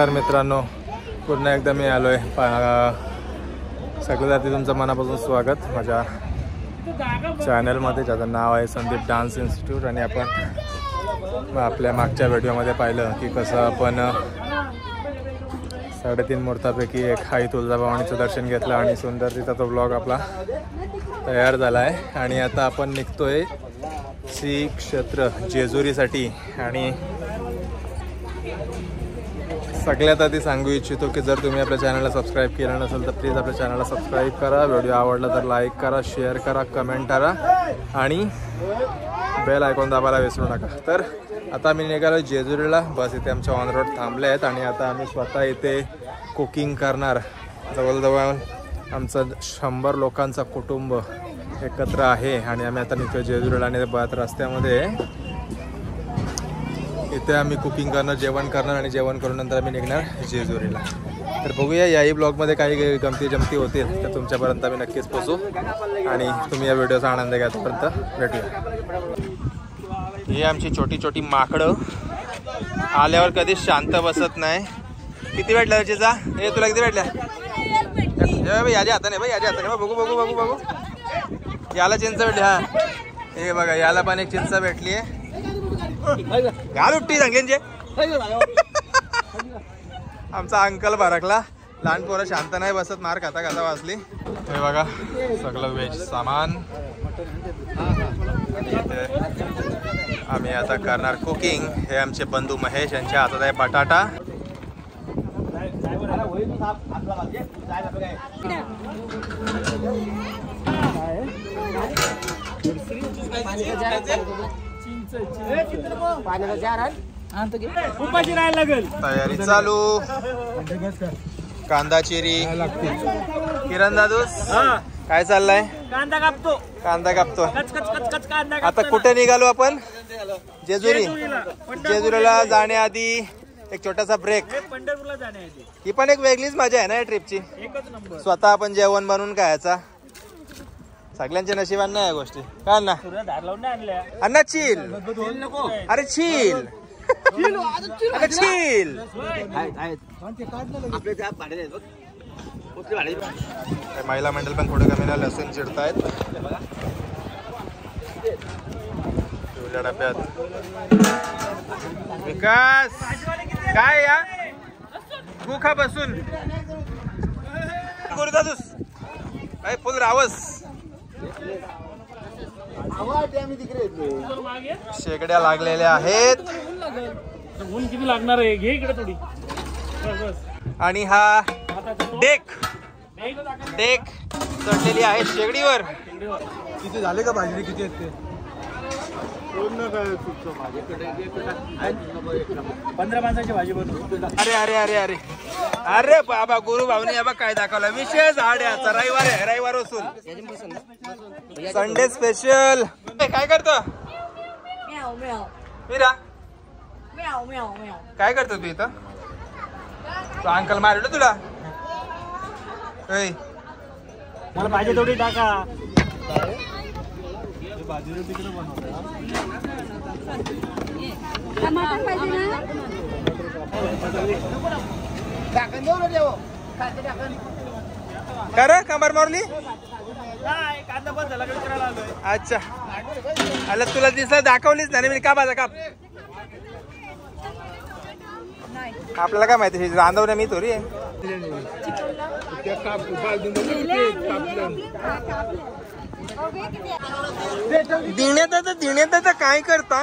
नमस्कार मित्रांनो, पुन्हा एकदा मी आलो आहे. सगळ्यात तुमचं मनापासून स्वागत माझ्या चॅनलमध्ये, ज्याचं नाव आहे संदीप डान्स इन्स्टिट्यूट. आणि आपण आपल्या मागच्या व्हिडिओमध्ये पाहिलं की कसं आपण 3.5 मुहूर्तापैकी एक आई तुळजाभवानीचं दर्शन घेतलं आणि सुंदर तिथं तो ब्लॉग आपला तयार झाला आहे. आणि आता आपण निघतोय श्री क्षेत्र जेजुरीसाठी. आणि सगळ्यात आधी सांगू इच्छितो की जर तुम्ही आपल्या चॅनलला सबस्क्राईब केलं नसेल तर प्लीज आपल्या चॅनलला सबस्क्राईब करा. व्हिडिओ आवडला तर लाईक करा, शेअर करा, कमेंट करा आणि बेल आयकॉन दाबायला विसरू नका. तर आता आम्ही निघालो जेजुरीला. बस इथे आमच्या ऑन रोड थांबले आहेत आणि आता आम्ही स्वतः इथे कुकिंग करणार. जवळजवळ आमचं 100 लोकांचा कुटुंब एकत्र आहे आणि आम्ही आता निघतो जेजुरीला. आणि रस्त्यामध्ये इथे आम्ही कुकिंग करणार, जेवण करणार आणि जेवण करून नंतर आम्ही निघणार जेजुरीला. तर बघूया याही ब्लॉगमध्ये काही गमती जमती होतील तर तुमच्यापर्यंत आम्ही नक्कीच पोचू आणि तुम्ही या व्हिडिओचा आनंद घ्या. तोपर्यंत भेटूया. ही आमची छोटी छोटी माकडं आल्यावर कधीच शांत बसत नाही. किती भेटल्या त्याचा? हे तुला किती भेटल्या? याच्या हाताने बाई, याच्या हाताने बघू बघू बघू बघू. याला चिंच भेटली. हा हे बघा, याला पण एक चिंच भेटली आहे. घाल उठती सांगेंचे. आमचा अंकल भरकला. लहान पोरं शांत नाही बसत, मार खाता खाता वाचली. हे बघा सगळं व्हेज सामान. आम्ही आता करणार कुकिंग. हे आमचे बंधू महेश, यांच्या हातात आहे बटाटा. तयारी चालू. कांदा चिरी. किरण दादूस काय चाललंय? कांदा कापतो. कांदा कापतो. कांदा. आता कुठे निघालो आपण? जेजुरी. जेजुरीला जाण्याआधी एक छोटासा ब्रेक. पंढरपूरला जाण्याआधी ही पण एक वेगळीच मजा आहे ना या ट्रिपची. एकच नंबर. स्वतः आपण जेवण बनवून खायचा. सगळ्यांच्या नशिबान नाही या गोष्टी. काय ना अण्णा चिल. अरे चिल. अरे चिल. महिला मंडळ पण थोडे कमी लसूण चिरतायत डब्यात. विकास काय या गुखा बसून गुरुदादूस काय फुल रावस. शेगड्या लागलेल्या आहेत. ऊन किती लागणार आहे? घे इकडे थोडी. आणि हा डेक चढलेली आहे शेगडीवर. किती झाले का भाजी? किती आहेत ते? 15 माणसाची भाजी बनवू. अरे अरे अरे अरे अरे बाबा, गुरु भाऊनी बाबा काय दाखवलं विशेष आड्याचा. रविवार आहे, रविवार असून संडे स्पेशल. काय करतो मीरा? काय करतो तू इथं? तो अंकल मारलं तुला? मला पाहिजे थोडी टाका. का रे कमर मारली? कांदा बंद झाला करायला आलोय. अच्छा, आला तुला दिसलं दाखवलीच नाही मी. का माझा काप? आपल्याला काय माहिती रांधवण्या मी थोडी आहे. दिण्यात काय करता?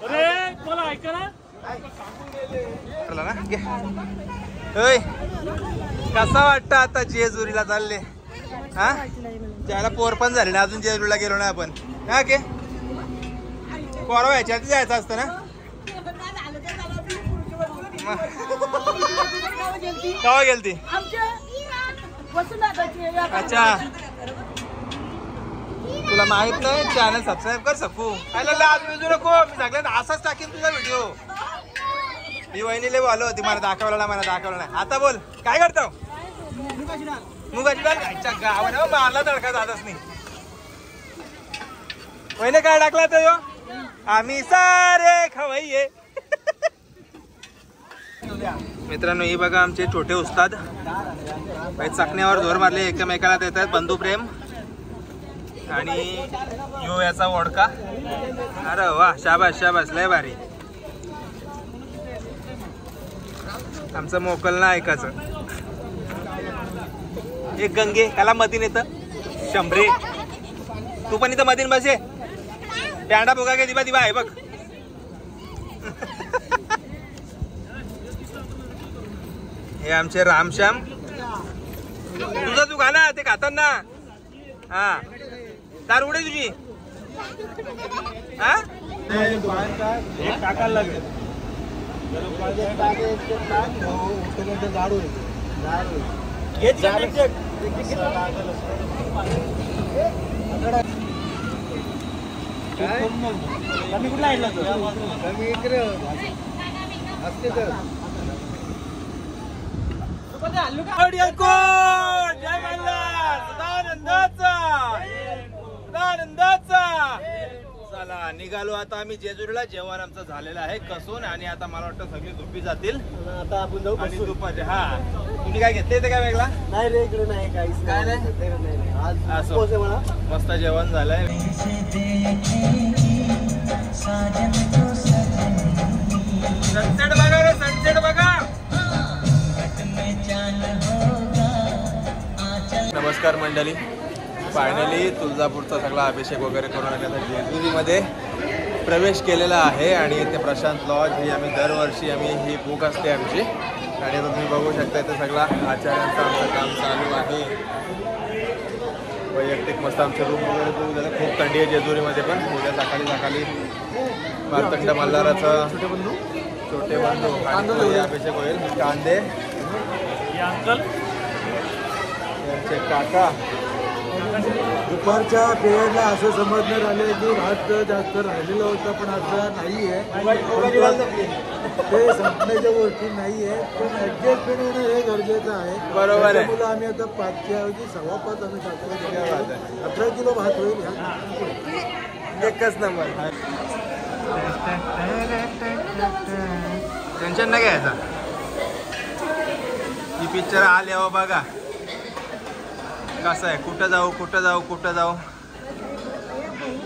अरे मला ऐका ना. कसा वाटतं आता जेजुरीला चालले? हा त्याला पोर पण झाले ना, अजून जेजुरीला गेलो ना आपण. हा के पोरं व्हायच्या आधी जायचं असतं ना. केव्हा गेलती? अच्छा, तुला माहित नाही? चॅनल सबस्क्राईब कर सकू. आज बिजू नको, मी सगळ्यात असाच टाकीन तुझा व्हिडिओ. ही वहिनीले बोलव होती, मला दाखवलं नाही. आता बोल काय करतो? मुगाची डाळ खायच्या गावाला मारला तडका जातच नाही. वहिने काय टाकला तो? आम्ही सारे खवय्ये. मित्रांनो ही बघा आमचे छोटे उस्ताद चकण्यावर जोर मारले, एकमेकाला देत आहेत बंधू प्रेम. आणि यो याचा वडका. अरे वा, शाबास शाबास, लय भारी. आमचं मोकल ना ऐकायचं. एक गंगे त्याला मधीन येतं शंभरे. तू पण इथं मधीन बसे. प्यांडा बघा के दिबा दिबा आहे बघ. हे आमचे रामश्याम. तुझं तू खाना ते खातात ना. हा दार उडे तुझी. हा टाकायला लागेल. कुठला आहे चला निघालो आता आम्ही जेजुरीला. जेवण आमचं झालेलं आहे कसून. आणि आता मला वाटतं सगळी झोपी जातील. आता आपण जाऊ आणि दुपारी. हा तुम्ही काय घेतले ते काय वेगळा? नाही रे, इकडे नाही काहीच काय नाही. असं मस्त जेवण झालंय. सनसेट बघा रे, सनसेट बघा. नमस्कार मंडळी. फायनली तुळजापूरचा सगळा अभिषेक वगैरे करून आम्ही आता जेजुरीमध्ये प्रवेश केलेला आहे. आणि ते प्रशांत लॉज ही आम्ही दरवर्षी ही बुक असते आमची. आणि तुम्ही बघू शकता इथे सगळा आचार्यांचं आमचं काम चालू आहे. वैयक्तिक मस्त आमचे रूम वगैरे बुक झाले. खूप थंडी आहे जेजुरीमध्ये पण. उद्या सकाळी मार्तंड मल्हाराचं छोटे बंधू आणि अभिषेक होईल. कांदे यांचे काका. दुपारच्या पिरियडला असं समजण्यात आले की भात जास्त राहिलेलं होतं, पण असं नाही आहे. ते संपण्याच्या गोष्टी नाही आहे, पण ॲडजस्टमेंट होणं हे गरजेचं आहे. बरोबर आहे. मुलं आम्ही आता 5च्या ऐवजी 6.25 आम्ही टाकतो. 18 किलो भात होईल. एकच नंबर. टेन्शन नाही घ्यायचा. ही पिक्चर आले हो बघा कसं आहे. कुठं जाऊ कुठं जाऊ कुठं जाऊ.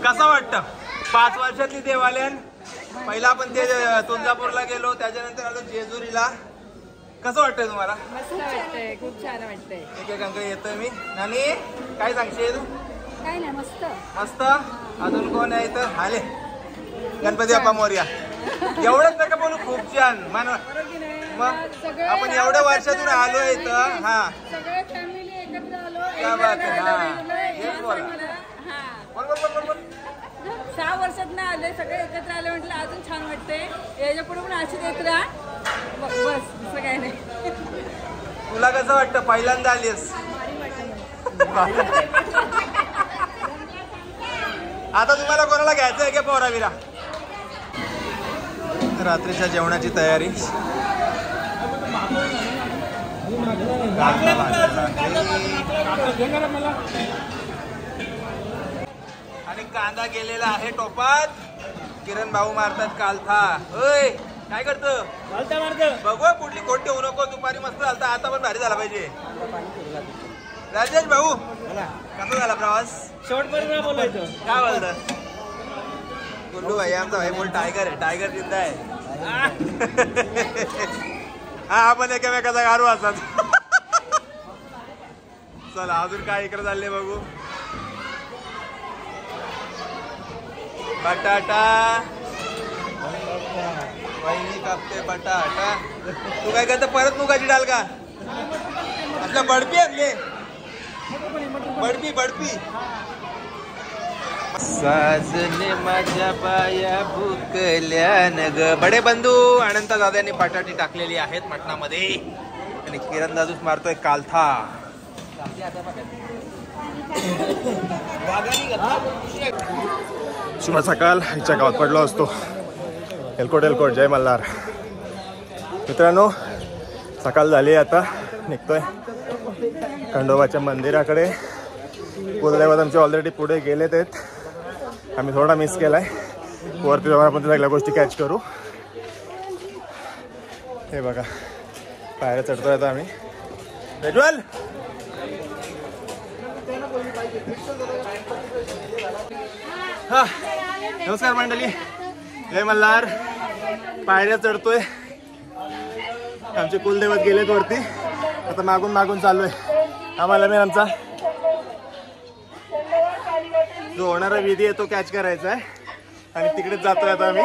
कसं वाटतं 5 वर्षातली देवालयन. पहिला आपण ते तुळजापूरला गेलो, त्याच्यानंतर आलो जेजुरीला. कसं वाटतंय तुम्हाला? मस्त वाटतंय, खूप छान वाटतंय. एकेकांकडे येतोय मी. नानी काय सांगशील? काय नाही, मस्त मस्त. अजून कोण आहे इथं? आले गणपती बाप्पा मोरया. एवढंच नका बोलू, खूप छान. मग आपण एवढ्या वर्षातून आलोय इथं. हा सगळे फॅमिली एकत्र आलो. क्या बात आहे. हा हेच बोला. बोल बोल बोल बोल. 6 वर्षात ना आले, सगळे एकत्र आले म्हटलं अजून छान वाटतंय. याच्या पुढे पण अशीच येत राहा. बस दुसरं काय नाही. तुला कसं वाटतं पहिल्यांदा आलीस? आता तुम्हाला कोणाला घ्यायचं आहे का पोराविरा? रात्रीच्या जेवणाची तयारी. आणि कांदा गेलेला आहे टोपात. किरण भाऊ मारतात कालथा. ओय काय करतो? बघू कुठली कोण ठेवू नको. दुपारी मस्त झालता, आता पण भारी झाला पाहिजे. राजेश भाऊ कसा झाला प्रवास? शेवटपर्यंत बोलायचं. काय बोलत? गुल्लू भाई आमचा भाई बोल टायगर आहे. टायगर जिंदा आहे. हा आपण एकामेकाचा गारू असतात. चला अजून काय इकडे चालले बघू. बटाटा वहिनी कापते बटाटा. तू काय करतो परत मुगाची डाल का? आपल्या बडपी आणले. बडपी साजने माझ्या पाया भुकल्यान ग. बडे बंधू अनंत दादांनी बटाटी टाकलेली आहेत मटणामध्ये. आणि किरण दादूच मारतोय कालथा. शुभ सकाळ. हिच्या गावात पडलो असतो. एलकोट जय मल्हार. मित्रांनो सकाळ झाली, आता निघतोय खंडोबाच्या मंदिराकडे. कुलदैवत आमचे ऑलरेडी पुढे गेलेत आहेत. आम्ही थोडा मिस केलाय. वरती जाऊन आपण सगळ्या गोष्टी कॅच करू. हे बघा पायऱ्या चढतोय आता आम्ही. प्रज्वल हा नमस्कार मंडळी, जय मल्हार. पायऱ्या चढतोय. आमचे कुलदैवत गेलेत वरती, आता मागून मागून चाललोय. आम्हाला मी आमचा जो होणारा विधी आहे तो कॅच करायचा आहे आणि तिकडेच जातोय आता आम्ही.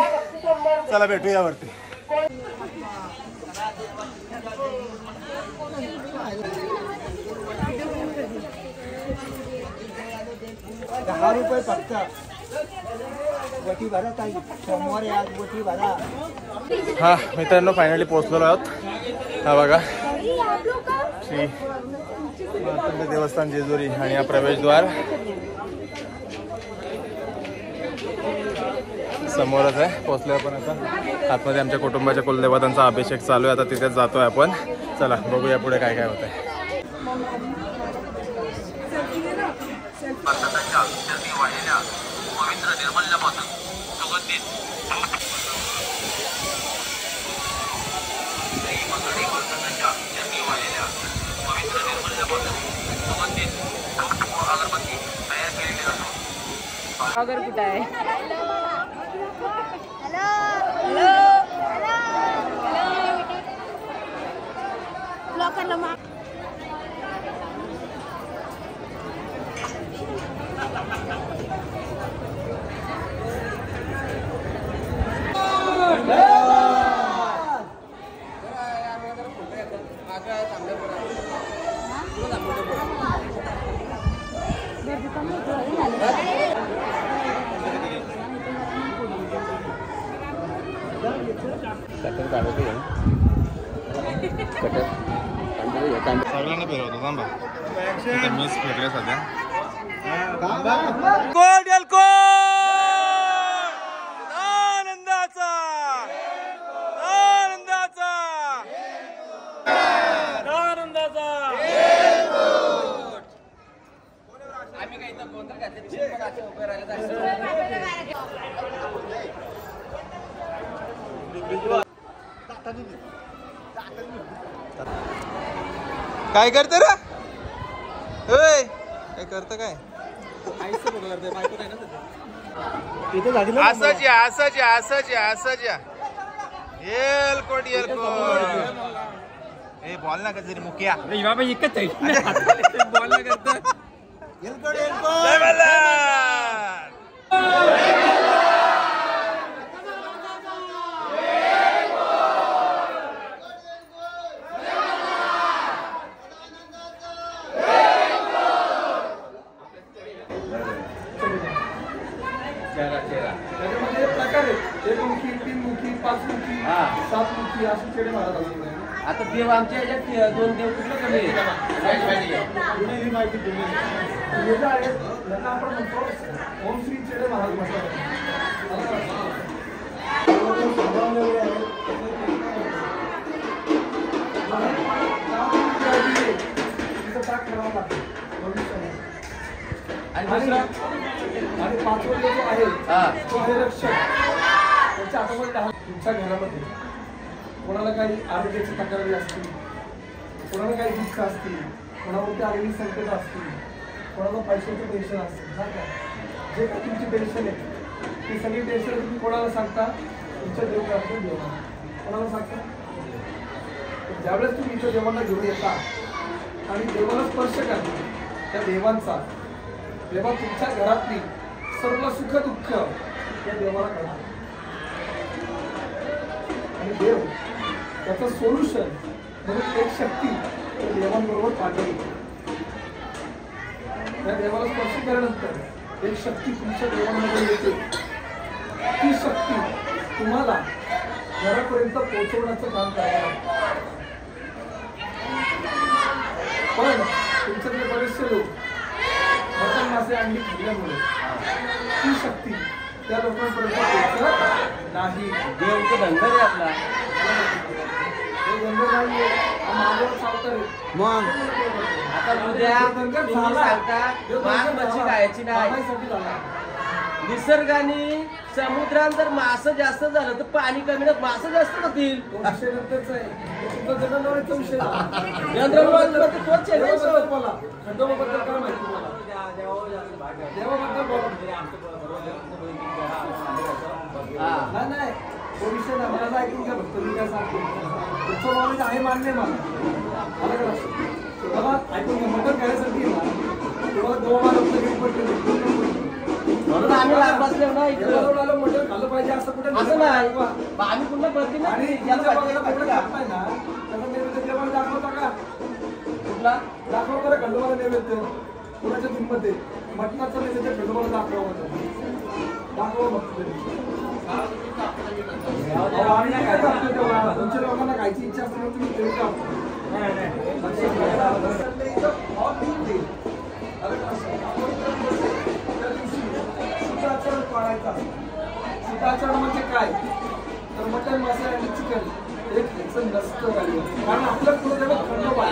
चला भेटूया वरती. ₹10 फक्त वटी भरा ताई, सोमवारी आज वटी भरा. हा मित्रांनो, फायनली पोहोचलेलो आहोत. हा बघा श्री मार्तंड देवस्थान जेजुरी आणि हा प्रवेशद्वार समोरच आहे. पोहोचलोय आपण आता. आतमध्ये आमच्या कुटुंबाच्या कुलदेवतांचा अभिषेक चालू आहे. आता तिथेच जातोय आपण. चला बघूया पुढे काय काय होत आहे. अगर कुठं आहे? सगळ्यांना फिरवतो थांबा. मीच फिरले सध्या. आनंदाचा आनंदाचा आनंदाचा. आम्ही काही तर गोंधळ घातले उभे राहिले. काय करते रे? काय करत काय? असंच या असंच या असंच या असंच या. येलकोट येलकोट. हे बॉल ना कधी मुक्या बाबा एकच बॉल ना करत. येलकोट येलकोट. जय मल्हार. त्याच्यामध्ये प्रकार आहेत. 1 मुखी, 3 मुखी, 5 मुखी, 7 मुखी अशी चेडे महाराज असतात. आता देव आमच्या ह्याच्यात 2 देव कुठलं कमी आहे? ही माहिती दिली. हे जे आहेत त्यांना आपण म्हणतो ओम श्री चेडे महाराज म्हणतात. ताक करावा लागतो आणि 5वा जो आहे तो आहे रक्षक. त्याच्या हातामध्ये तुमच्या घरामध्ये कोणाला काही आरोग्याची तक्रारी असतील, कोणाला काही दुःख असतील, कोणावरती आलेली संकट असतील, कोणाला पैशाचं टेन्शन असतील, सांगा जे काही तुमची टेन्शन आहे ती सगळी टेन्शन तुम्ही कोणाला सांगता? तुमच्या देवघरातून देवाला. कोणाला सांगता? ज्यावेळेस तुम्ही इथं देवांना घेऊन येता आणि देवाला स्पर्श करता, त्या देवांचा तेव्हा तुमच्या घरातली सर्व सुख दुःख या देवाला कळतात आणि देव त्याचं सोल्युशन म्हणून एक शक्ती त्या देवांबरोबर पाठवली. त्या देवाला स्पर्श केल्यानंतर एक शक्ती तुमच्या देवांमध्ये येते. ती शक्ती तुम्हाला घरापर्यंत पोहोचवण्याचं काम करावं लागतं. पण तुमच्याकडे बरेचसे लोक मटण मासे अंडी खाल्ल्यामुळे ती शक्ती त्या लोकांपर्यंत पोहोचत नाही. देवचं धंदा आहे आपला. नाहीये मागावर चावतोय. मग आता उद्या तुम्ही सांगता माग मच्छी खायची नाही. झाला निसर्गाने समुद्रात जर मासं जास्त झालं तर पाणी कमी ना मासं जास्त होतील. नंतरचा आहे तुमचा जनावरांचा विषय तोच आहे ना सर. मला खंडोबाबद्दल काय माहिती तुम्हाला देवाबद्दल बोला. नाही नाही तो विषय नाही मला ऐकून घ्या फक्त मी काय सांगतो तुमचं नॉलेज आहे मान्य मला मला काय लक्षात मला ऐकून घ्या मटण खाण्यासाठी आहे ना तुम्हाला देवाला म्हणून आम्ही लाभ बसले ना मटण खाल्लं पाहिजे असं कुठे असं नाही आम्ही पुन्हा बदली ना आणि याला बघायला पाहिजे ना का? त्याचा नैवेद्य देवाला दाखवता का कुठला दाखवा बरं खंडोबाला नैवेद्य कुणाच्या किंमत आहे मटणाचा नैवेद्य खंडोबाला दाखवा दाखवा आम्ही काय करतो तेव्हा तुमच्या लोकांना खायची इच्छा असते तुम्ही तेवढी शुद्धाचरण पाळायचा शुद्धाचरण म्हणजे काय तर मटण मासे आणि चिकन एक ह्याचं नसतं कारण आपलं कुलदैवत खंडोबा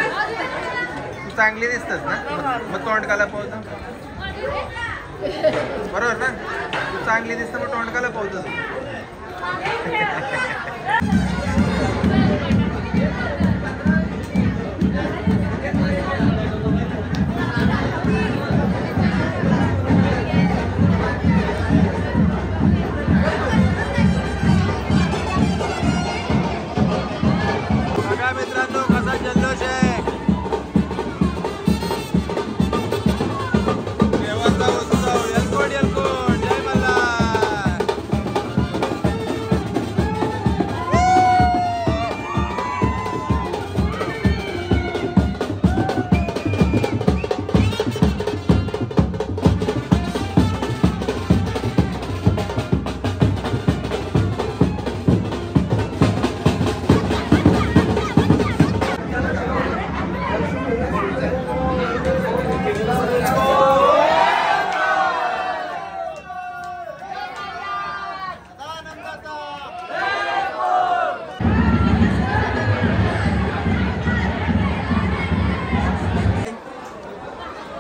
तू चांगली दिसतस ना मग तोंड काला पावतं बरोबर ना तू चांगली दिसत मग तोंड काला पावतं बघा मित्रांनो कसा जल्लोष आहे देवाचा उत्सव एलकोट एलकोट जय मल्हार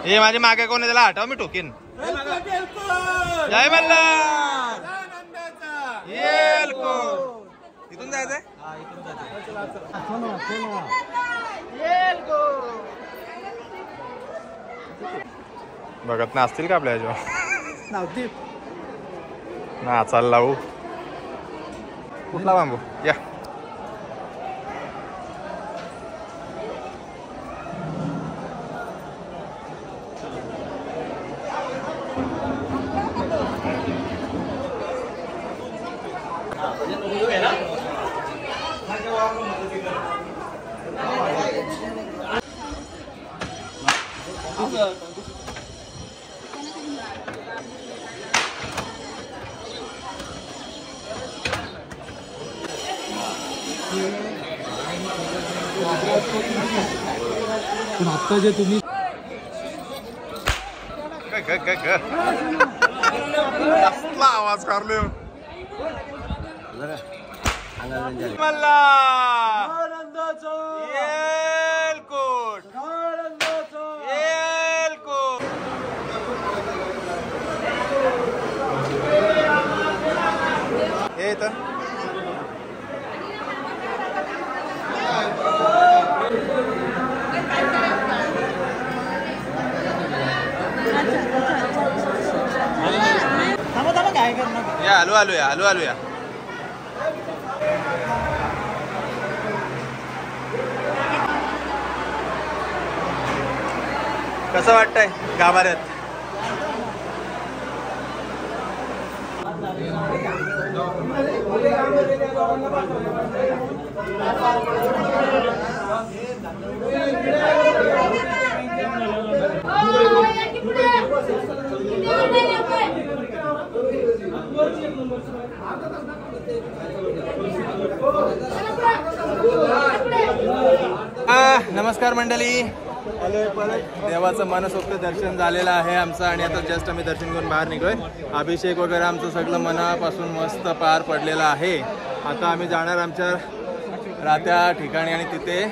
हे माझ्या मागे कोण आहे त्याला हटाव मी ठोकीन जय मल्हार एलकोट इथून जायचंय बघत ना असतील का आपल्या ह्याच्यावर ना चाल लावू कुठला बांबू या पण आता जे तुम्ही कसला आवाज काढलो एलकोट एलकोट हे तर या आलू आलू या आलू आलू या कसं वाटतंय गाभाऱ्यात नमस्कार मंडळी देवाचं मनसोक्त दर्शन झालेलं आहे आमचं आणि आता जस्ट आम्ही दर्शन घेऊन बाहेर निघलोय. अभिषेक वगैरे आमचं सगळं मनापासून मस्त पार पडलेलं आहे. आता आम्ही जाणार आमच्या राहत्या ठिकाणी आणि तिथे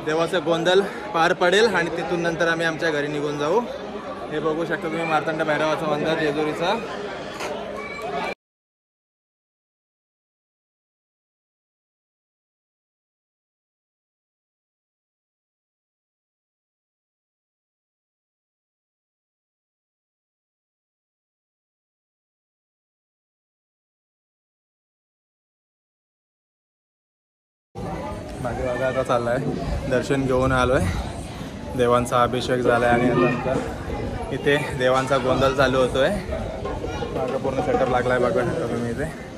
देवाचं गोंधळ पार पडेल आणि तिथून नंतर आम्ही आमच्या घरी निघून जाऊ. हे बघू शकता तुम्ही मार्तंड भैरवाचं मंदिर जेजुरीचा. माझे बघा आता चाललाय दर्शन घेऊन आलोय. देवांचा अभिषेक झालाय आणि आता आमचा इथे देवांचा गोंधळ चालू होतोय. माझा पूर्ण सेटअप लागलाय बघा तुम्ही इथे.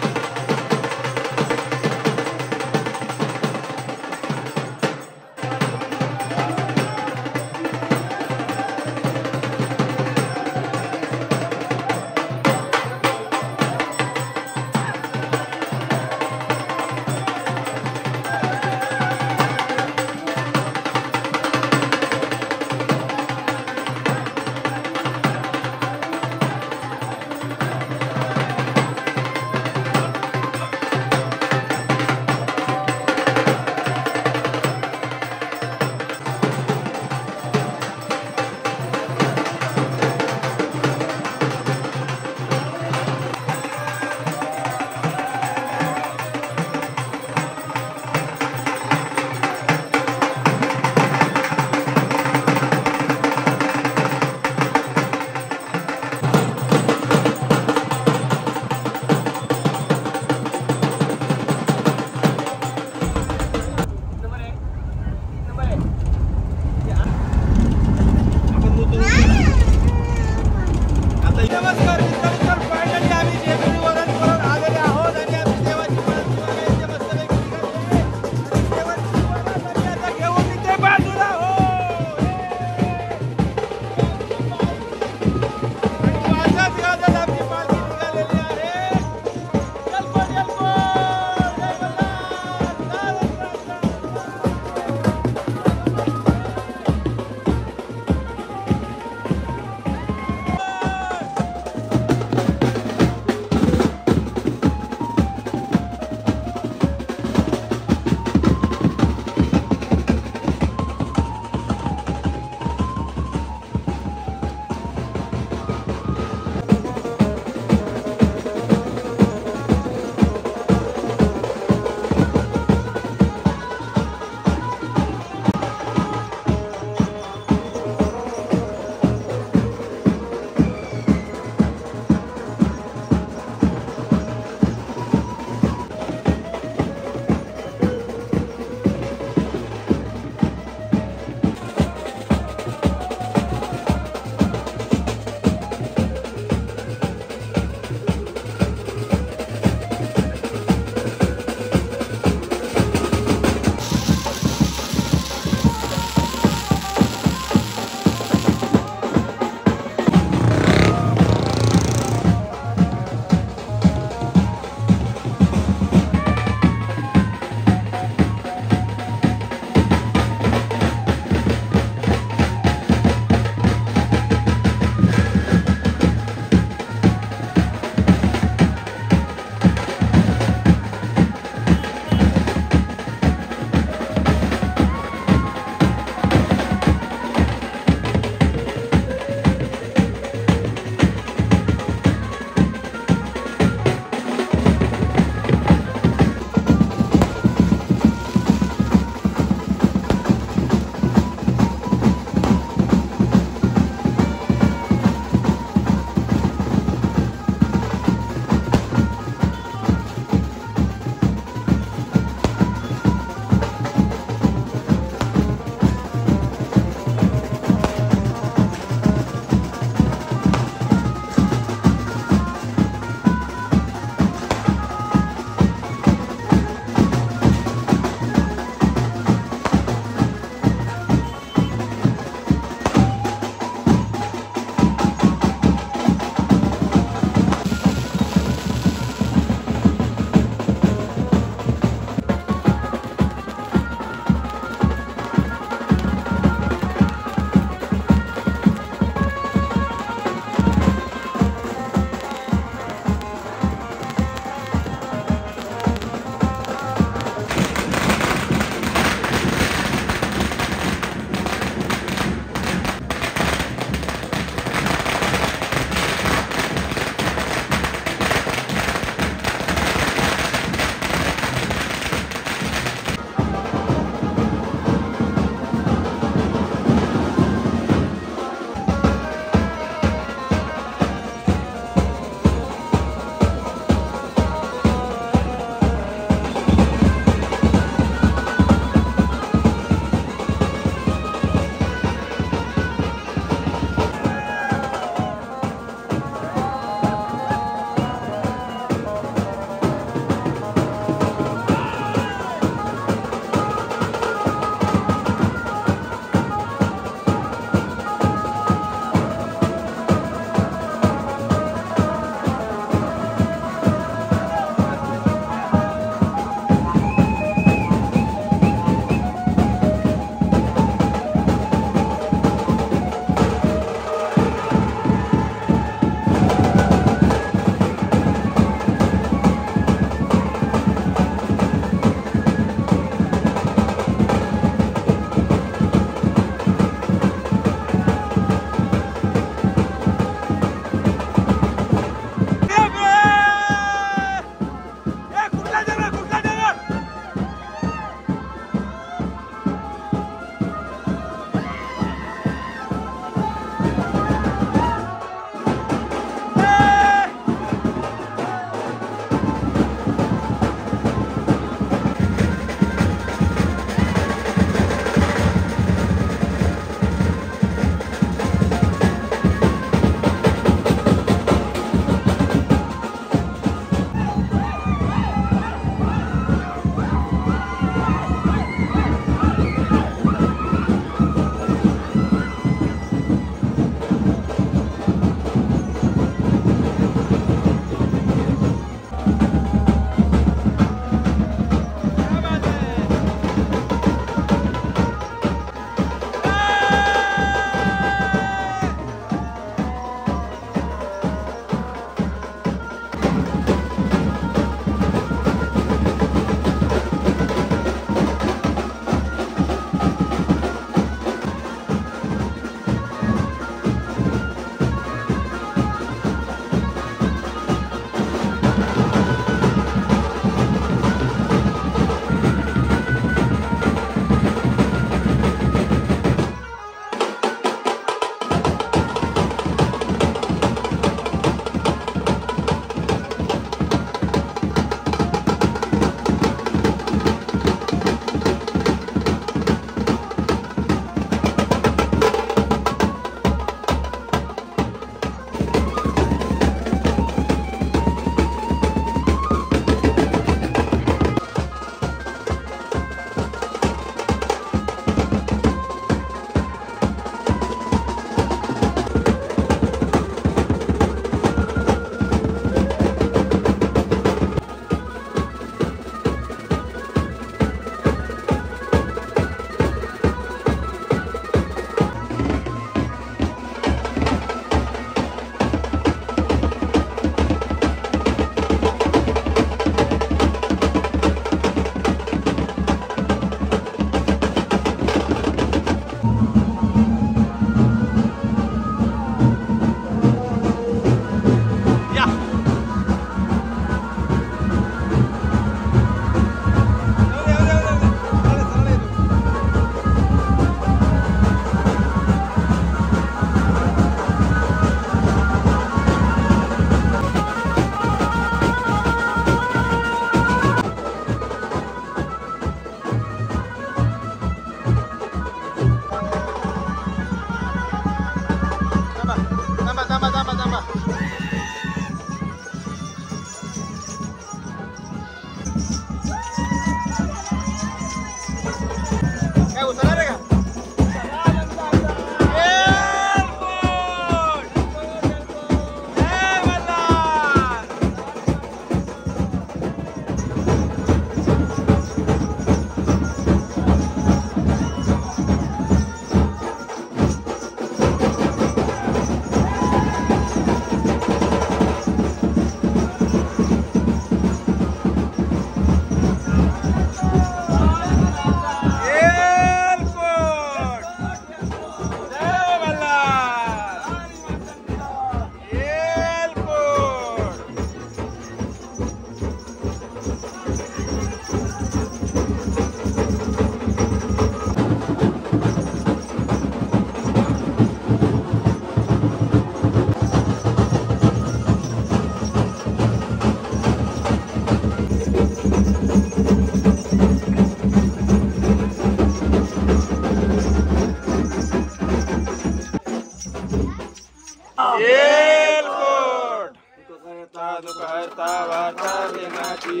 येलकोट दुःखहर्ता वार्ता देनाची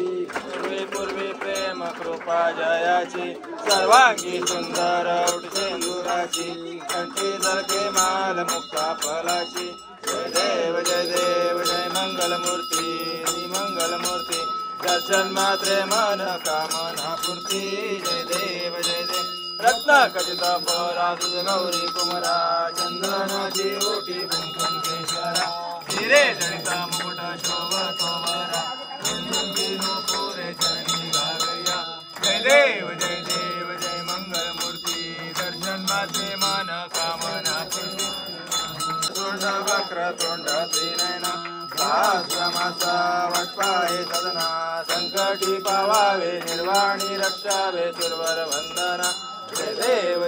पूर्वी प्रेम कृपा जयाची सर्वांगी सुंदर उठसेंदुराची कंठी झळके माल मुक्ता फलाची जय देव जय देव जय मंगलमूर्ती मंगलमूर्ती दर्शन मात्रे मन कामना पूर्ती जय देव जय देव रत्न खचित परा तुझ गौरी कुमरा चंदनाची ओटी कुंकुम केशरा हिरे जनिता मुकुट शोभतो वरा कुंकुमची नुपुरे चरणी घालूया जय देव जय देव जय मंगलमूर्ती दर्शन मात्रे मन कामना पूर्ती तोंड वक्र तोंड त्रिनयना आश्रमाचा वटपाये सदना संकटी पावावे निर्वाणी रक्षावे सुरवर वंदना जय देव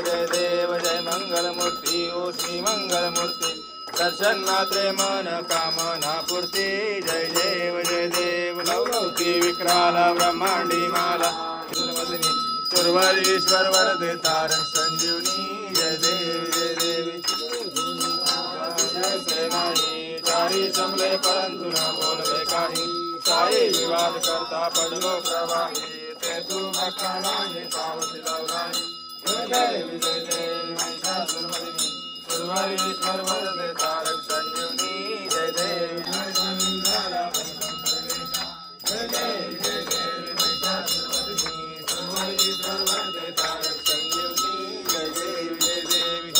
जय मंगलमूर्ती ओ श्री मंगलमूर्ती दर्शन मात्रे मन कामना पूर्ती जय देव लवलौकी विक्राल ब्रह्मांडी माला सुरवरीश्वर वरदे तारण संजीवनी जय देवी नाही चारी जमले परंतु न बोलवे काही साई विवाद करता पडलो प्रवाही ते तू भक्ता नाही पावती लावलाही जय देव महिषासुरमर्दिनी सुरवरीश्वर वरदे तारक संजीवनी जय देव महिषासुरमर्दिनी सुरवरीश्वर वरदे तारक संजीवनी जय देवी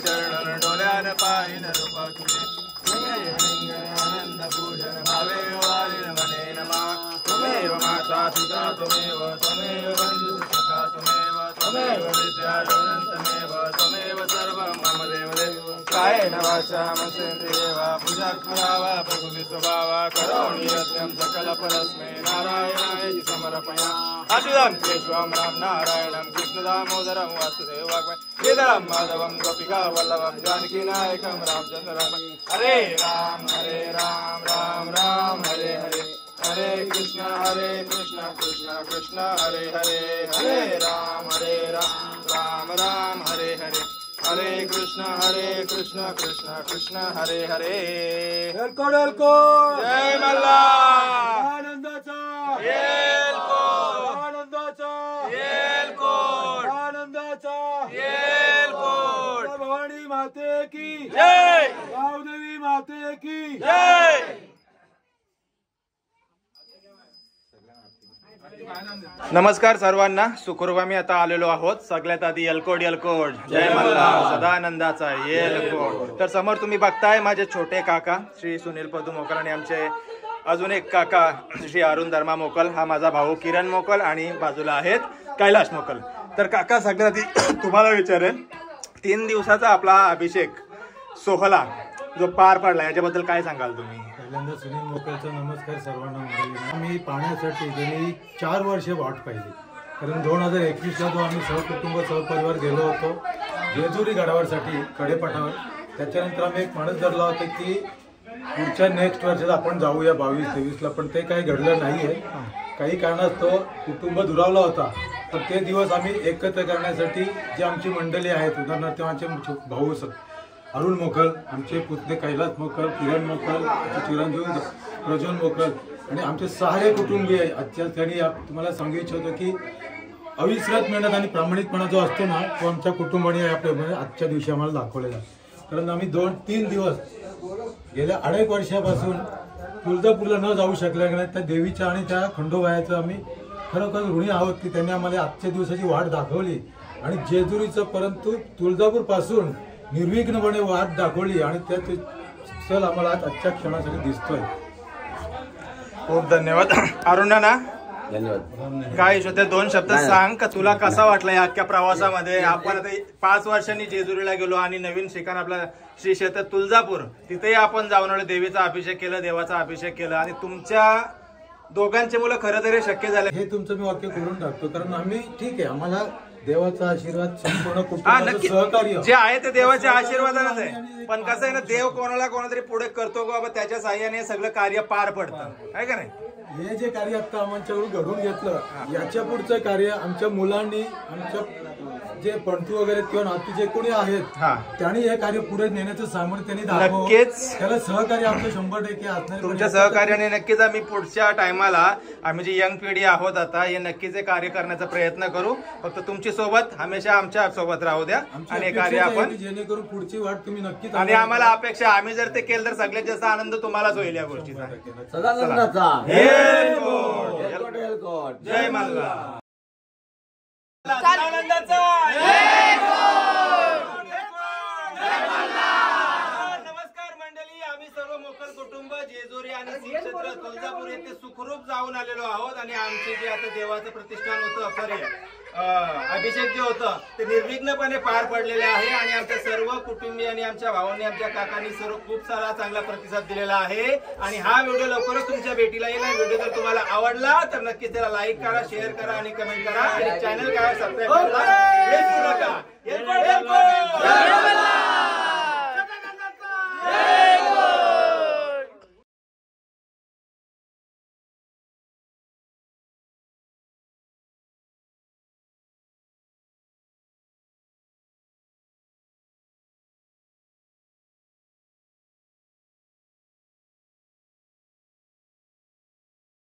चरण डोल्यान पाहिन रूप तुझे आनंद पूजन भावे वालिन मने नमा त्वमेव माता पिता त्वमेव बंधु सखा त्वमेव विद्या तमेव सर्वं मम देवदेव कायेन वाचा मनसेन्द्रियेण वा पूजा करावा प्रकृति स्वभावा करोमि यज्ञं सकल परस्मै नारायणाय समर्पया अच्युतं केशवं राम नारायणं कृष्ण दामोदरं वासुदेवं केदारं माधवं गोपिका वल्लभं जानकी नायकं रामचन्द्रं हरे राम राम राम हरे हरे हरे कृष्ण कृष्ण कृष्ण हरे हरे हरे राम राम राम हरे हरे हरे कृष्ण कृष्ण कृष्ण हरे हरे जय मल्हार आनंदाचा येलकोट भवानी माते की जय गावदेवी माते की जय नमस्कार सर्वांना सुखरूप आता आलेलो आहोत सगळ्यात आधी येलकोट जय मल्हार सदानंदाचा येलकोट तर समोर तुम्ही बघताय माझे छोटे काका श्री सुनील पदू मोकल आणि आमचे अजून एक काका श्री अरुण धर्मा मोकल हा माझा भाऊ किरण मोकल आणि बाजूला आहेत कैलाश मोकल तर काका सगळ्यात आधी तुम्हाला विचारेल 3 दिवसाचा आपला अभिषेक सोहळा जो पार पडला याच्याबद्दल काय सांगाल तुम्ही पहिल्यांदा सुनील मोकलचा नमस्कार सर्वांना मंडळींना मी पाहण्यासाठी गेली 4 वर्षे वाट पाहिली कारण 2021ला जो आम्ही सहकुटुंब सहपरिवार गेलो होतो जेजुरी गडावरसाठी कडेपठावर त्याच्यानंतर आम्ही एक माणूस धरला होता की पुढच्या नेक्स्ट वर्षात आपण जाऊया 22-23ला पण ते काही घडलं नाहीये काही कारणास्तव कुटुंब दुरावला होता तर ते दिवस आम्ही एकत्र करण्यासाठी जे आमची मंडळी आहेत उदाहरणार्थ आमचे भाऊ अरुण मोकल आमचे पुतणे कैलास मोकल किरण मोकल चिरंजीव प्रज्वल मोकल आणि आमचे सहारे कुटुंबीय आजच्या क्षणी तुम्हाला सांगू इच्छितो की अविश्रांत मेहनत आणि प्रामाणिकपणा जो असतो ना तो आमच्या कुटुंबाने आपल्या आजच्या दिवशी आम्हाला दाखवलेला कारण आम्ही 2-3 दिवस गेल्या 2.5 वर्षापासून तुळजापूरला न जाऊ शकल्याने त्या देवीच्या आणि त्या खंडोबायाचं आम्ही खरोखर ऋणी आहोत की त्यांनी आम्हाला आजच्या दिवसाची वाट दाखवली आणि जेजुरीचं परंतु तुळजापूर पासून निर्विघ्नपणे वाट दाखवली आणि त्या स्थळ आम्हाला आज आजच्या क्षणासाठी दिसतोय खूप धन्यवाद अरुणा धन्यवाद काय ते 2 शब्द सांग का तुला कसा वाटला या अख्ख्या प्रवासामध्ये आपण आता 5 वर्षांनी जेजुरीला गेलो आणि नवीन ठिकाण आपला श्री क्षेत्र तुळजापूर तिथेही आपण जाऊन आलो देवीचा अभिषेक केला देवाचा अभिषेक केला आणि तुमच्या दोघांचे मुलं खरं तरी शक्य झाले हे तुमचं मी वाक्य करून टाकतो कारण आम्ही ठीक आहे आम्हाला देवाचा आशीर्वाद संपूर्ण कुटुंबाचं सहकार्य जे आहे ते देवाच्या आशीर्वादानेच आहे पण कसं आहे ना देव कोणाला कोणातरी पुढे करतो बाबा त्याच्या साह्याने सगळं कार्य पार पडतं आहे का नाही हे जे कार्य आता आमच्याकडून घडून घेतलं याच्या पुढचं कार्य आमच्या मुलांनी आमच्या जे पंतू वगैरे किंवा नातू जे कोणी आहेत हा. त्यांनी हे कार्य पुढे नेण्याचं सामर्थ्य त्यांनी दाखवलं. नक्कीच. त्याला सहकार्य आपलं 100% असणार. तुमच्या सहकार्याने नक्कीच आम्ही पुढच्या टायमाला आम्ही जी यंग पिढी आहोत आता हे नक्कीच हे कार्य करण्याचा प्रयत्न करू. फक्त तुमची सोबत हमेशा आमच्या सोबत राहू द्या आणि हे कार्य आपण जेणेकरून पुढची वाट तुम्ही नक्कीच. आणि आम्हाला अपेक्षा आम्ही जर ते केलं तर सगळ्यात जास्त आनंद तुम्हालाच होईल या गोष्टीचा. सदानंदाचा जय मल्हार. नमस्कार मंडळी, आम्ही सर्व मोकल कुटुंब जेजुरी आणि श्री क्षेत्र तुळजापूर येथे सुखरूप जाऊन आलेलो आहोत आणि आमचे जे आता देवाचं प्रतिष्ठान होतं अभिषेक जे होतं ते निर्विघ्नपणे पार पडलेले आहे आणि आमच्या सर्व कुटुंबियांनी आमच्या भावांनी आमच्या काकांनी सर्व खूप सारा चांगला प्रतिसाद दिलेला आहे आणि हा व्हिडिओ लवकरच तुमच्या भेटीला येईल. व्हिडिओ जर तुम्हाला आवडला तर नक्कीच त्याला लाईक करा, शेअर करा आणि कमेंट करा आणि चॅनल काय सबस्क्राईब करायला विसरू नका.